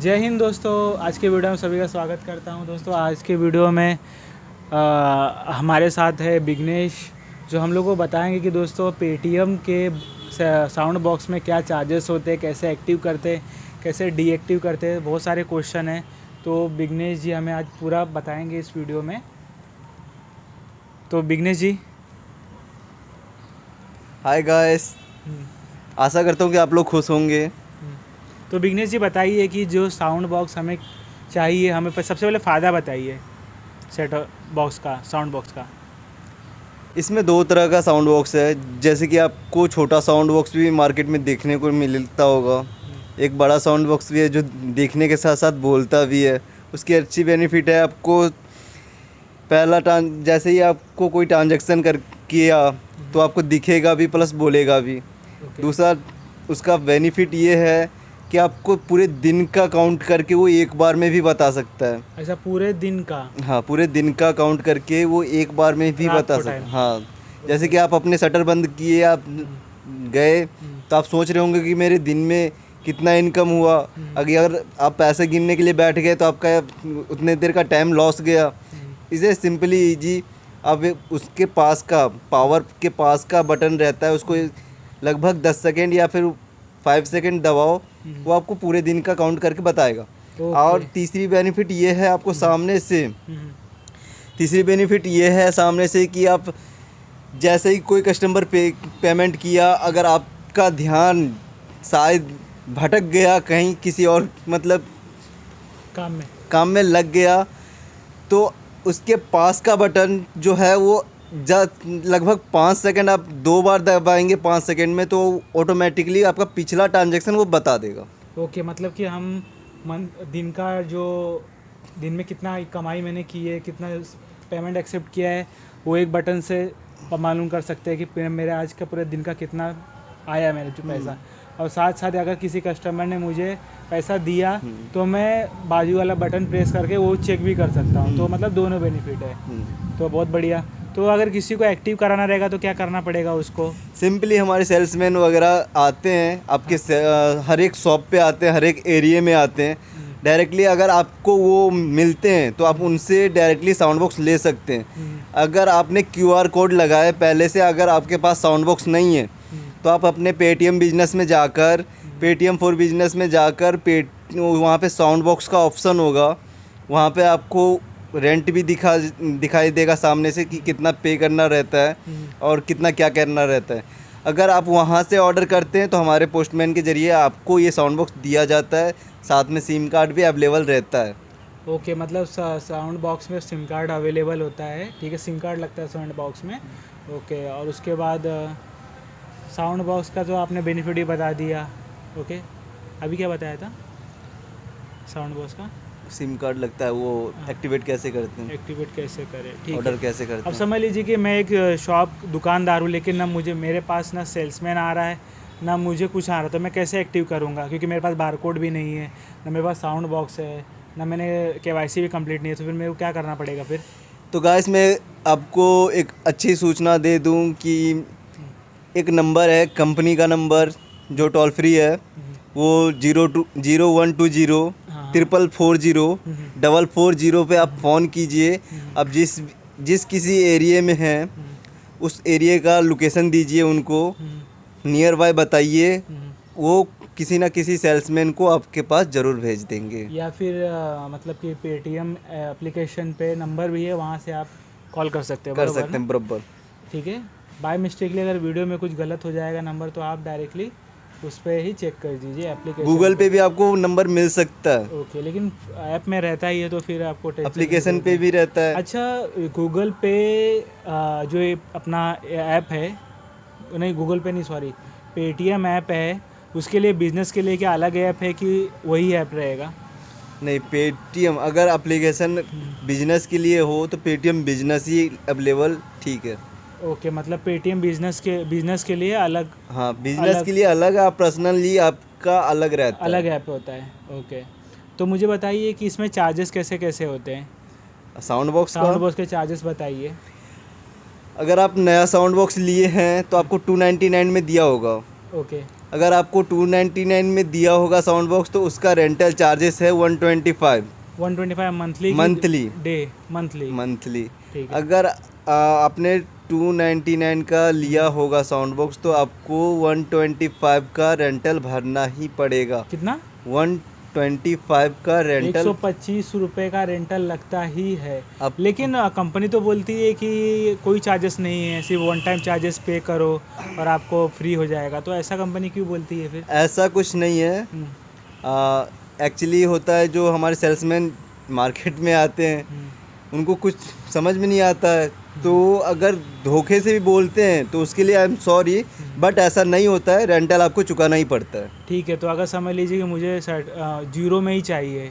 जय हिंद दोस्तों, आज के वीडियो में सभी का स्वागत करता हूं। दोस्तों आज के वीडियो में हमारे साथ है विघ्नेश, जो हम लोग को बताएंगे कि दोस्तों पेटीएम के साउंड बॉक्स में क्या चार्जेस होते हैं, कैसे एक्टिव करते हैं, कैसे डीएक्टिव करते हैं। बहुत सारे क्वेश्चन हैं, तो विघ्नेश जी हमें आज पूरा बताएंगे इस वीडियो में। तो विघ्नेश जी, हाय गाइस, आशा करता हूँ कि आप लोग खुश होंगे। तो विघ्नेश जी बताइए कि जो साउंड बॉक्स हमें चाहिए, हमें सबसे पहले फ़ायदा बताइए सेट बॉक्स का, साउंड बॉक्स का। इसमें दो तरह का साउंड बॉक्स है। जैसे कि आपको छोटा साउंड बॉक्स भी मार्केट में देखने को मिलता होगा, एक बड़ा साउंड बॉक्स भी है जो देखने के साथ साथ बोलता भी है। उसकी अच्छी बेनिफिट है, आपको पहला जैसे ही आपको कोई ट्रांजैक्शन कर किया तो आपको दिखेगा भी प्लस बोलेगा भी। दूसरा उसका बेनिफिट ये है कि आपको पूरे दिन का काउंट करके वो एक बार में भी बता सकता है। ऐसा पूरे दिन का? हाँ, पूरे दिन का काउंट करके वो एक बार में भी बता सकता है। हाँ, जैसे कि आप अपने शटर बंद किए, आप गए तो आप सोच रहे होंगे कि मेरे दिन में कितना इनकम हुआ। अगर आप पैसे गिनने के लिए बैठ गए तो आपका उतने देर का टाइम लॉस गया। इसे सिंपली ईजी, अब उसके पास का पावर के पास का बटन रहता है, उसको लगभग 10 सेकेंड या फिर 5 सेकेंड दबाओ, वो आपको पूरे दिन का काउंट करके बताएगा। और तीसरी बेनिफिट ये है आपको सामने से, कि आप जैसे ही कोई कस्टमर पेमेंट किया, अगर आपका ध्यान शायद भटक गया कहीं किसी और मतलब काम में लग गया, तो उसके पास का बटन जो है वो लगभग 5 सेकंड आप 2 बार दबाएंगे 5 सेकंड में, तो ऑटोमेटिकली आपका पिछला ट्रांजैक्शन वो बता देगा। ओके, मतलब कि हम दिन का जो दिन में कितना कमाई मैंने की है, कितना पेमेंट एक्सेप्ट किया है, वो एक बटन से मालूम कर सकते हैं कि मेरे आज का पूरे दिन का कितना आया मेरे जो पैसा। और साथ साथ अगर किसी कस्टमर ने मुझे पैसा दिया तो मैं बाजू वाला बटन प्रेस करके वो चेक भी कर सकता हूँ। तो मतलब दोनों बेनिफिट है। तो बहुत बढ़िया। तो अगर किसी को एक्टिव कराना रहेगा तो क्या करना पड़ेगा उसको? सिंपली हमारे सेल्समैन वगैरह आते हैं आपके हर एक शॉप पे आते हैं, हर एक एरिया में आते हैं। डायरेक्टली अगर आपको वो मिलते हैं तो आप उनसे डायरेक्टली साउंड बॉक्स ले सकते हैं। अगर आपने QR कोड लगाया पहले से, अगर आपके पास साउंड बॉक्स नहीं है तो आप अपने पेटीएम बिजनेस में जाकर, पेटीएम फॉर बिजनेस में जाकर वहाँ पे साउंड बॉक्स का ऑप्शन होगा। वहाँ पे आपको रेंट भी दिखाई देगा सामने से कि कितना पे करना रहता है और कितना क्या करना रहता है। अगर आप वहाँ से ऑर्डर करते हैं तो हमारे पोस्टमैन के ज़रिए आपको ये साउंड बॉक्स दिया जाता है, साथ में सिम कार्ड भी अवेलेबल रहता है। ओके, मतलब साउंड बॉक्स में सिम कार्ड अवेलेबल होता है। ठीक है, सिम कार्ड लगता है साउंड बॉक्स में। ओके, और उसके बाद साउंड बॉक्स का तो आपने बेनिफिट ही बता दिया। ओके, अभी क्या बताया था साउंड बॉक्स का? सिम कार्ड लगता है, वो एक्टिवेट कैसे करते हैं, एक्टिवेट कैसे करें, ठीक ऑर्डर है। कैसे करते अब हैं। समझ लीजिए कि मैं एक शॉप दुकानदार हूँ, लेकिन ना मेरे पास ना सेल्समैन आ रहा है, ना मुझे कुछ आ रहा, तो मैं कैसे एक्टिव करूँगा? क्योंकि मेरे पास बारकोड भी नहीं है, ना मेरे पास साउंड बॉक्स है, ना मैंने KYC भी कंप्लीट नहीं है। तो फिर मेरे को क्या करना पड़ेगा फिर? तो गाइस, मैं आपको एक अच्छी सूचना दे दूं कि एक नंबर है, कंपनी का नंबर जो टोल फ्री है, वो 0120 पे आप फ़ोन कीजिए। अब जिस किसी एरिया में हैं उस एरिया का लोकेशन दीजिए उनको, नियर बाय बताइए, वो किसी ना किसी सेल्समैन को आपके पास ज़रूर भेज देंगे। या फिर मतलब कि पेटीएम एप्लीकेशन पे नंबर भी है, वहाँ से आप कॉल कर सकते हैं। बराबर। ठीक है, बाय मिस्टेकली अगर वीडियो में कुछ गलत हो जाएगा नंबर, तो आप डायरेक्टली उस पर ही चेक कर दीजिए एप्लीकेशन। गूगल पे भी आपको नंबर मिल सकता है। ओके, लेकिन ऐप में रहता ही है तो फिर आपको एप्लीकेशन पे भी रहता है। अच्छा, गूगल पे जो ये अपना ऐप है, नहीं गूगल पे नहीं, सॉरी, पेटीएम ऐप है, उसके लिए बिजनेस के लिए क्या अलग ऐप है कि वही ऐप रहेगा? नहीं, पेटीएम अगर एप्लीकेशन बिजनेस के लिए हो तो पेटीएम बिजनेस ही अवेलेबल, ठीक है। ओके, मतलब पेटीएम बिजनेस के लिए अलग। हाँ, बिजनेस के लिए अलग, आप पर्सनली आपका अलग रहता है, अलग ऐप होता है। ओके, तो मुझे बताइए कि इसमें चार्जेस कैसे कैसे होते हैं? साउंड बॉक्स के चार्जेस बताइए। अगर आप नया साउंड बॉक्स लिए हैं तो आपको 299 में दिया होगा। ओके, अगर आपको 299 में दिया होगा साउंड बॉक्स तो उसका रेंटल चार्जेस है 125 125 monthly monthly day monthly monthly. ठीक है। अगर आपने 299 का लिया होगा साउंड बॉक्स तो आपको 125 का रेंटल भरना ही पड़ेगा। कितना? 125 का रेंटल 125 रुपये का रेंटल लगता ही है। अब लेकिन कंपनी तो बोलती है कि कोई चार्जेस नहीं है, सिर्फ वन टाइम चार्जेस पे करो और आपको फ्री हो जाएगा। तो ऐसा कंपनी क्यों बोलती है फिर? ऐसा कुछ नहीं है। एक्चुअली होता है जो हमारे सेल्समैन मार्केट में आते हैं उनको कुछ समझ में नहीं आता है, तो अगर धोखे से भी बोलते हैं तो उसके लिए आई एम सॉरी, बट ऐसा नहीं होता है, रेंटल आपको चुकाना ही पड़ता है। ठीक है। तो अगर समझ लीजिए कि मुझे जीरो में ही चाहिए,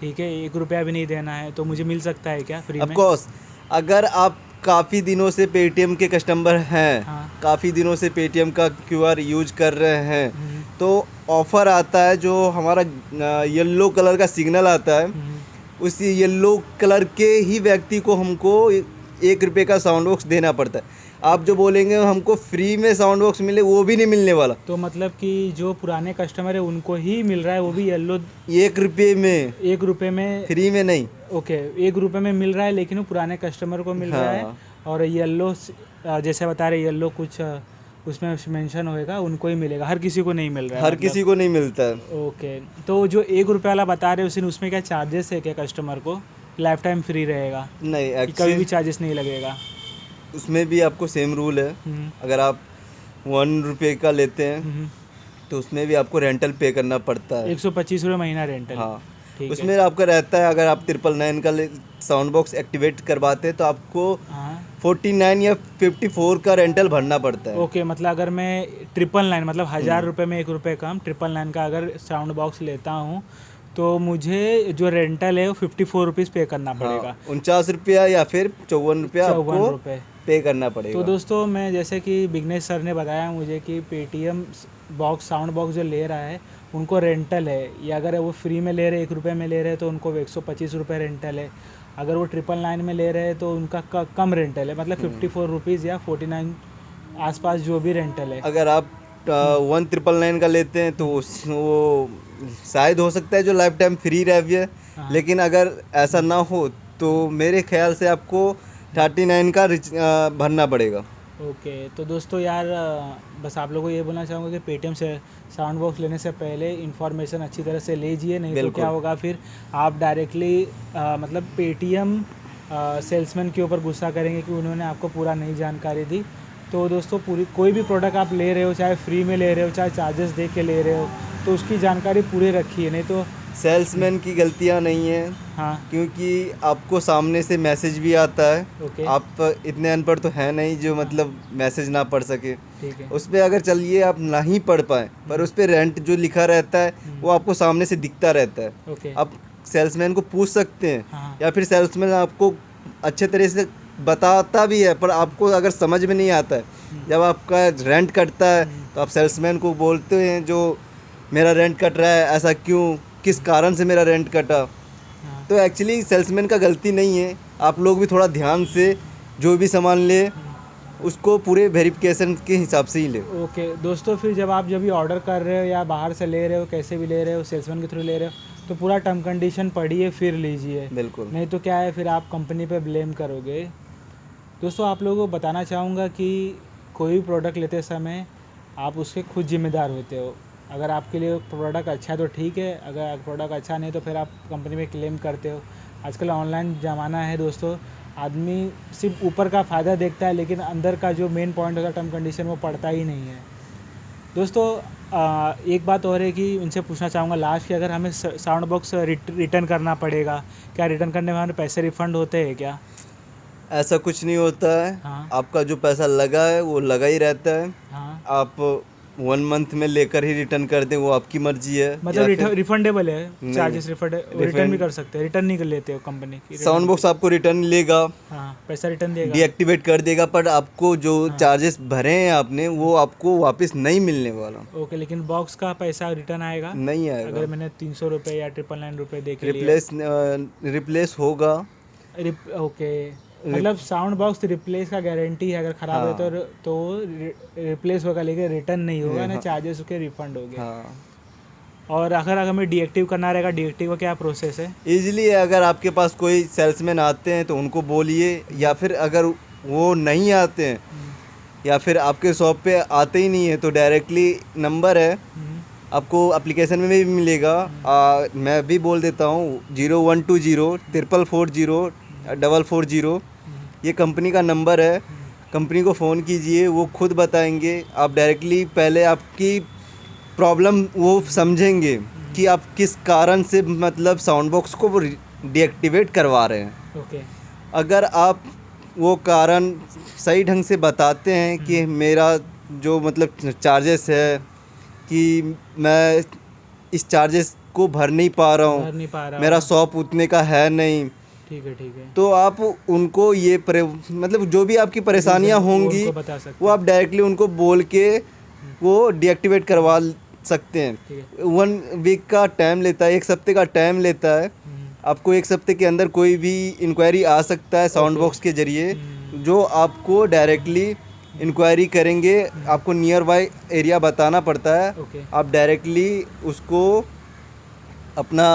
ठीक है, 1 रुपया भी नहीं देना है, तो मुझे मिल सकता है क्या फ्री में? ऑफ कोर्स, अगर आप काफ़ी दिनों से पेटीएम के कस्टमर हैं, हाँ। काफ़ी दिनों से पेटीएम का क्यूआर यूज कर रहे हैं, तो ऑफ़र आता है जो हमारा येलो कलर का सिग्नल आता है, उस येलो कलर के ही व्यक्ति को हमको 1 रुपये का साउंड बॉक्स देना पड़ता है। आप जो बोलेंगे हमको फ्री में साउंड बॉक्स मिले, वो भी नहीं मिलने वाला। तो मतलब कि जो पुराने कस्टमर है उनको ही मिल रहा है, वो भी येलो 1 रुपये में, 1 रुपये में, फ्री में नहीं। ओके 1 रुपये में मिल रहा है, लेकिन वो पुराने कस्टमर को मिल रहा है। हाँ। और येलो जैसे बता रहे येलो कुछ उसमें मेंशन होएगा, उनको ही मिलेगा, हर किसी को नहीं मिल रहा है। हर किसी को नहीं मिलता है। ओके। तो जो 1 रुपये वाला बता रहे हैं उसमें क्या चार्जेस है क्या? कस्टमर को लाइफ टाइम फ्री रहेगा? नहीं, कभी भी एक्चुअली चार्जेस नहीं लगेगा? उसमें भी आपको सेम रूल है। अगर आप 1 रुपये का लेते हैं तो उसमें भी आपको रेंटल पे करना पड़ता है। 125 रुपये महीना रेंटल? हाँ, ठीक है। उसमें आपका रहता है, अगर आप 999 का साउंड बॉक्स एक्टिवेट करवाते हैं तो आपको हाँ 49 या 54 का रेंटल भरना पड़ता है। ओके। मतलब अगर मैं 999 मतलब 1000 रुपये में 1 रुपये कम 999 का अगर साउंड बॉक्स लेता हूँ तो मुझे जो रेंटल है वो 54 रुपीज़ पे करना पड़ेगा। 49 रुपया या फिर 54 रुपया 54 आपको रुपये पे करना पड़ेगा। तो दोस्तों मैं जैसे कि विघ्नेश सर ने बताया मुझे कि पेटीएम बॉक्स साउंड बॉक्स जो ले रहा है उनको रेंटल है, या अगर वो फ्री में ले रहे 1 रुपये में ले रहे हैं तो उनको 125 रुपये रेंटल है। अगर वो 999 में ले रहे हैं तो उनका कम रेंटल है, मतलब 54 रुपीज़ या 49 आसपास जो भी रेंटल है। अगर आप 1999 का लेते हैं तो वो शायद हो सकता है जो लाइफ टाइम फ्री रहे, लेकिन अगर ऐसा ना हो तो मेरे ख्याल से आपको 39 का भरना पड़ेगा। ओके। तो दोस्तों यार बस आप लोगों को ये बोलना चाहूँगा कि पेटीएम से साउंड बॉक्स लेने से पहले इन्फॉर्मेशन अच्छी तरह से लीजिए, नहीं तो क्या होगा फिर आप डायरेक्टली मतलब पेटीएम सेल्समैन के ऊपर गुस्सा करेंगे कि उन्होंने आपको पूरा नई जानकारी दी। तो दोस्तों कोई भी प्रोडक्ट आप ले रहे हो, चाहे फ्री में ले रहे हो चाहे चार्जेस दे के ले रहे हो, तो उसकी जानकारी पूरी रखिए, नहीं तो सेल्समैन की गलतियां नहीं है। हाँ क्योंकि आपको सामने से मैसेज भी आता है। ओके आप इतने अनपढ़ तो है नहीं जो मतलब मैसेज ना पढ़ सके। ठीक है। उस पर अगर चलिए आप नहीं पढ़ पाए, पर उस पर रेंट जो लिखा रहता है वो आपको सामने से दिखता रहता है। ओके आप सेल्समैन को पूछ सकते हैं, हाँ या फिर सेल्समैन आपको अच्छे तरह से बताता भी है, पर आपको अगर समझ में नहीं आता है, जब आपका रेंट कटता है तो आप सेल्समैन को बोलते हैं जो मेरा रेंट कट रहा है, ऐसा क्यों, किस कारण से मेरा रेंट कटा। हाँ तो एक्चुअली सेल्समैन का गलती नहीं है। आप लोग भी थोड़ा ध्यान से जो भी सामान ले उसको पूरे वेरिफिकेशन के हिसाब से ही ले। ओके दोस्तों, फिर जब भी ऑर्डर कर रहे हो या बाहर से ले रहे हो, कैसे भी ले रहे हो, सेल्समैन के थ्रू ले रहे हो, तो पूरा टर्म कंडीशन पढ़िए फिर लीजिए। बिल्कुल। नहीं तो क्या है फिर आप कंपनी पे ब्लेम करोगे। दोस्तों आप लोगों को बताना चाहूँगा कि कोई भी प्रोडक्ट लेते समय आप उसके खुद जिम्मेदार होते हो। अगर आपके लिए प्रोडक्ट अच्छा है तो ठीक है, अगर प्रोडक्ट अच्छा नहीं तो फिर आप कंपनी में क्लेम करते हो। आजकल ऑनलाइन ज़माना है दोस्तों, आदमी सिर्फ ऊपर का फ़ायदा देखता है लेकिन अंदर का जो मेन पॉइंट होता है टर्म कंडीशन वो पढ़ता ही नहीं है। दोस्तों एक बात और है कि उनसे पूछना चाहूँगा लास्ट कि अगर हमें साउंड बॉक्स रिटर्न करना पड़ेगा, क्या रिटर्न करने में हमारे पैसे रिफ़ंड होते हैं क्या? ऐसा कुछ नहीं होता है। हाँ आपका जो पैसा लगा है वो लगा ही रहता है। हाँ आप 1 मंथ में लेकर ही रिटर्न कर दें, वो आपकी मर्जी है। मतलब रिफंडेबल है, नहीं, चार्जेस रिटर्न भी कर सकते हैं, रिटर्न नहीं कर लेते हो कंपनी की? साउंड बॉक्स आपको रिटर्न लेगा, हाँ पैसा रिटर्न देगा, डीएक्टिवेट कर देगा, पर आपको जो चार्जेस भरे हैं आपने वो आपको वापस नहीं मिलने वाला। ओके। लेकिन बॉक्स का पैसा रिटर्न आएगा? नहीं आएगा। अगर मैंने 300 रुपये या 999 रुपये दे के लिए रिप्लेस होगा। ओके मतलब साउंड बॉक्स रिप्लेस का गारंटी है, अगर ख़राब है तो रिप्लेस होगा, लेकिन रिटर्न नहीं होगा ना, चार्जेस उसके रिफंड हो गए। हाँ और अगर हमें डीएक्टिव करना रहेगा, डीएक्टिव का क्या प्रोसेस है? ईजिली है, अगर आपके पास कोई सेल्समैन आते हैं तो उनको बोलिए, या फिर अगर वो नहीं आते हैं या फिर आपके शॉप पे आते ही नहीं है तो डायरेक्टली नंबर है, आपको एप्लीकेशन में भी मिलेगा। मैं भी बोल देता हूँ 0120 444 ये कंपनी का नंबर है। कंपनी को फ़ोन कीजिए, वो खुद बताएंगे। आप डायरेक्टली पहले आपकी प्रॉब्लम वो समझेंगे कि आप किस कारण से मतलब साउंड बॉक्स को वो डीएक्टिवेट करवा रहे हैं। ओके। अगर आप वो कारण सही ढंग से बताते हैं कि मेरा जो मतलब चार्जेस है कि मैं इस चार्जेस को भर नहीं पा रहा हूँ, मेरा शॉप उतने का है नहीं, ठीक है, तो आप उनको ये मतलब जो भी आपकी परेशानियाँ होंगी वो आप डायरेक्टली उनको बोल के वो डीएक्टिवेट करवा सकते हैं। 1 वीक का टाइम लेता है, 1 हफ्ते का टाइम लेता है। आपको 1 हफ्ते के अंदर कोई भी इंक्वायरी आ सकता है साउंड बॉक्स के ज़रिए, जो आपको डायरेक्टली इंक्वायरी करेंगे। आपको नियर बाय एरिया बताना पड़ता है, आप डायरेक्टली उसको अपना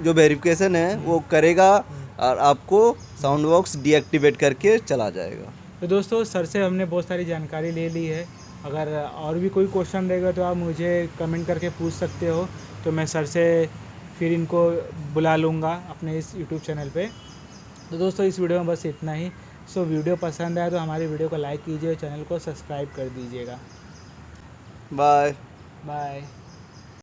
जो वेरिफिकेशन है वो करेगा और आपको साउंड बॉक्स डीएक्टिवेट करके चला जाएगा। तो दोस्तों, सर से हमने बहुत सारी जानकारी ले ली है। अगर और भी कोई क्वेश्चन रहेगा तो आप मुझे कमेंट करके पूछ सकते हो, तो मैं सर से फिर इनको बुला लूँगा अपने इस यूट्यूब चैनल पे। तो दोस्तों, इस वीडियो में बस इतना ही। सो वीडियो पसंद आया तो हमारी वीडियो को लाइक कीजिए, चैनल को सब्सक्राइब कर दीजिएगा। बाय। बाय।